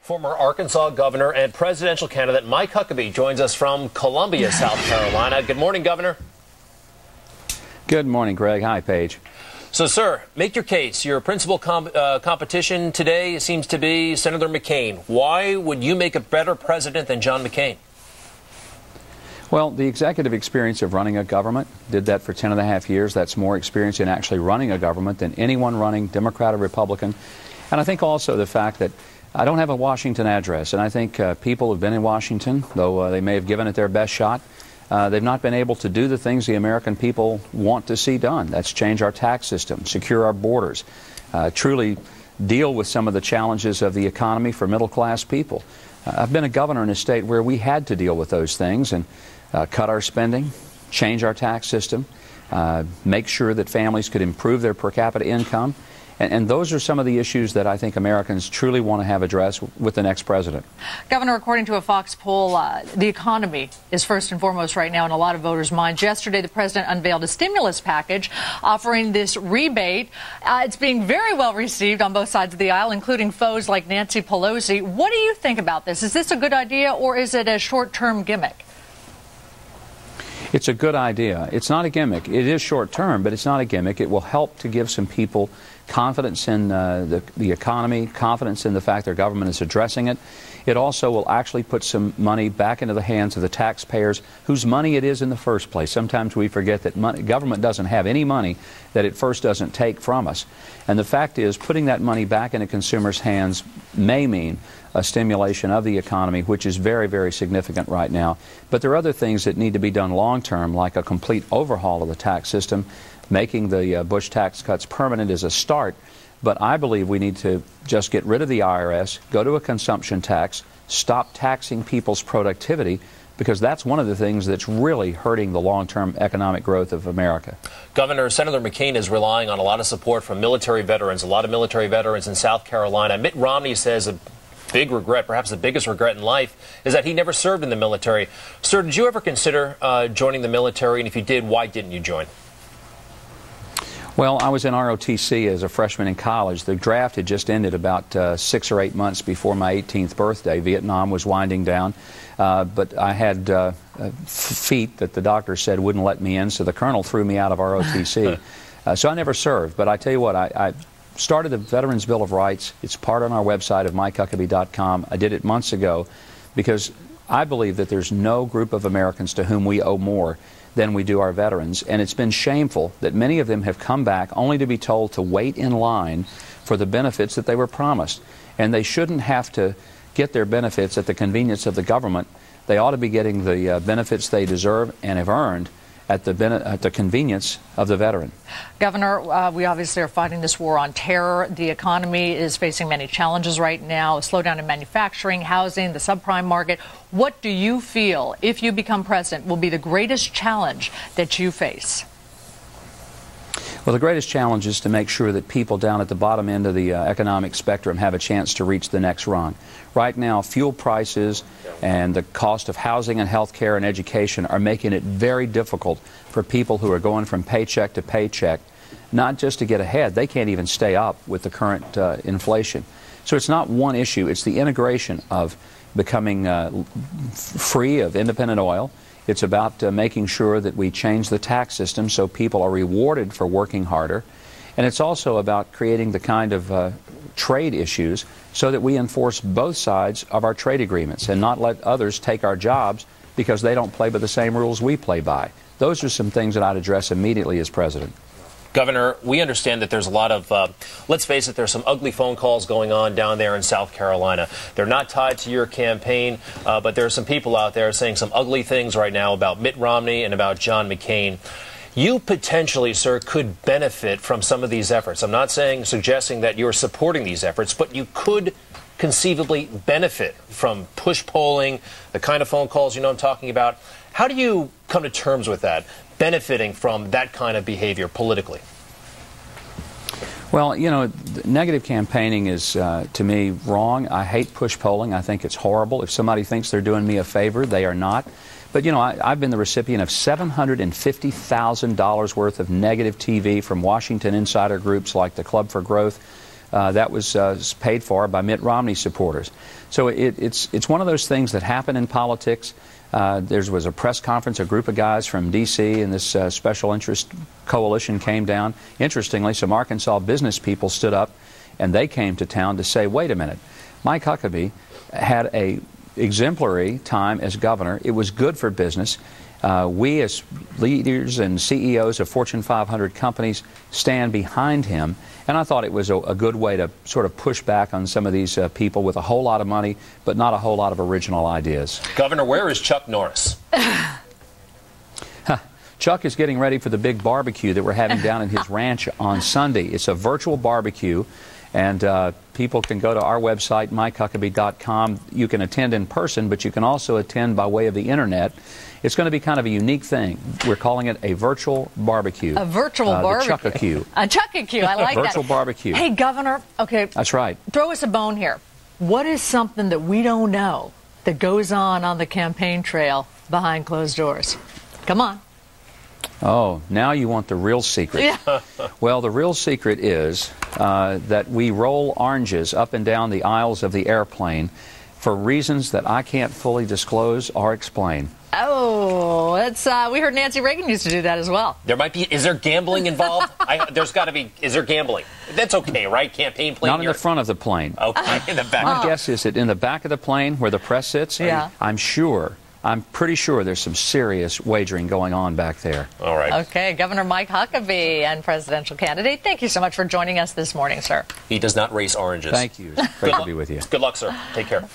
Former Arkansas governor and presidential candidate Mike Huckabee joins us from Columbia, South Carolina. Good morning, Governor. Good morning, Greg. Hi, Paige. So, sir, make your case. Your principal competition today seems to be Senator McCain. Why would you make a better president than John McCain? Well, the executive experience of running a government, did that for 10.5 years. That's more experience in actually running a government than anyone running, Democrat or Republican. And I think also the fact that I don't have a Washington address, and I think people have been in Washington, though they may have given it their best shot. They've not been able to do the things the American people want to see done. That's change our tax system, secure our borders, truly deal with some of the challenges of the economy for middle-class people. I've been a governor in a state where we had to deal with those things and cut our spending, change our tax system, make sure that families could improve their per capita income. And those are some of the issues that I think Americans truly want to have addressed with the next president. Governor, according to a Fox poll, the economy is first and foremost right now in a lot of voters' minds. Yesterday, the president unveiled a stimulus package offering this rebate. It's being very well received on both sides of the aisle, including foes like Nancy Pelosi. What do you think about this? Is this a good idea, or is it a short-term gimmick? It's a good idea. It's not a gimmick. It is short-term, but it's not a gimmick. It will help to give some people confidence in the economy, confidence in the fact their government is addressing it. It also will actually put some money back into the hands of the taxpayers whose money it is in the first place. Sometimes we forget that government doesn't have any money that it first doesn't take from us. And the fact is, putting that money back into consumers' hands may mean a stimulation of the economy, which is very, very significant right now. But there are other things that need to be done long-term, like a complete overhaul of the tax system. Making the Bush tax cuts permanent is a start, but I believe we need to just get rid of the IRS, go to a consumption tax, stop taxing people's productivity, because that's one of the things that's really hurting the long-term economic growth of America. Governor, Senator McCain is relying on a lot of support from military veterans, a lot of military veterans in South Carolina. Mitt Romney says a big regret, perhaps the biggest regret in life, is that he never served in the military. Sir, did you ever consider joining the military? And if you did, why didn't you join? Well, I was in ROTC as a freshman in college. The draft had just ended about 6 or 8 months before my 18th birthday. Vietnam was winding down, but I had feet that the doctor said wouldn't let me in, so the colonel threw me out of ROTC. So I never served, but I tell you what, I started the Veterans Bill of Rights. It's part on our website of MikeHuckabee.com. I did it months ago because I believe that there's no group of Americans to whom we owe more than we do our veterans. And it's been shameful that many of them have come back only to be told to wait in line for the benefits that they were promised. And they shouldn't have to get their benefits at the convenience of the government. They ought to be getting the benefits they deserve and have earned at the convenience of the veteran. Governor, we obviously are fighting this war on terror. The economy is facing many challenges right now, a slowdown in manufacturing, housing, the subprime market. What do you feel, if you become president, will be the greatest challenge that you face? Well, the greatest challenge is to make sure that people down at the bottom end of the economic spectrum have a chance to reach the next rung. Right now, fuel prices and the cost of housing and health care and education are making it very difficult for people who are going from paycheck to paycheck, not just to get ahead. They can't even stay up with the current inflation. So it's not one issue. It's the integration of becoming free of independent oil. It's about making sure that we change the tax system so people are rewarded for working harder. And it's also about creating the kind of trade issues so that we enforce both sides of our trade agreements and not let others take our jobs because they don't play by the same rules we play by. Those are some things that I'd address immediately as president. Governor, we understand that there's a lot of, let's face it, there's some ugly phone calls going on down there in South Carolina. They're not tied to your campaign, but there are some people out there saying some ugly things right now about Mitt Romney and about John McCain. You potentially, sir, could benefit from some of these efforts. I'm not suggesting that you're supporting these efforts, but you could conceivably benefit from push polling, the kind of phone calls you know I'm talking about. How do you come to terms with that, benefiting from that kind of behavior politically? Well, you know, negative campaigning is, to me, wrong. I hate push polling. I think it's horrible. If somebody thinks they're doing me a favor, they are not. But, you know, I've been the recipient of $750,000 worth of negative TV from Washington insider groups like the Club for Growth, that was paid for by Mitt Romney supporters. So it's one of those things that happen in politics. There was a press conference, a group of guys from D.C. and this special interest coalition came down. Interestingly, some Arkansas business people stood up and they came to town to say, wait a minute, Mike Huckabee had a exemplary time as governor. It was good for business. We as leaders and CEOs of Fortune 500 companies stand behind him. And I thought it was a good way to sort of push back on some of these people with a whole lot of money, but not a whole lot of original ideas. Governor, where is Chuck Norris? Chuck is getting ready for the big barbecue that we're having down in his ranch on Sunday. It's a virtual barbecue, and people can go to our website, MikeHuckabee.com. You can attend in person, but you can also attend by way of the internet. It's going to be kind of a unique thing. We're calling it a virtual barbecue. A virtual barbecue. The Chuckacue. A Chuckacue. I like that. Virtual barbecue. Hey, Governor. Okay. That's right. Throw us a bone here. What is something that we don't know that goes on the campaign trail behind closed doors? Come on. Oh, now you want the real secret. Yeah. Well, the real secret is that we roll oranges up and down the aisles of the airplane for reasons that I can't fully disclose or explain. Oh, that's we heard Nancy Reagan used to do that as well. There might be. Is there gambling involved? There's got to be. Is there gambling? That's okay, right? Campaign plane. Not in the front of the plane. Okay, in the back. My guess is that in the back of the plane where the press sits, yeah. I'm pretty sure there's some serious wagering going on back there. All right. Okay, Governor Mike Huckabee and presidential candidate, thank you so much for joining us this morning, sir. He does not race oranges. Thank you. It's great to be with you. Good luck, sir. Take care.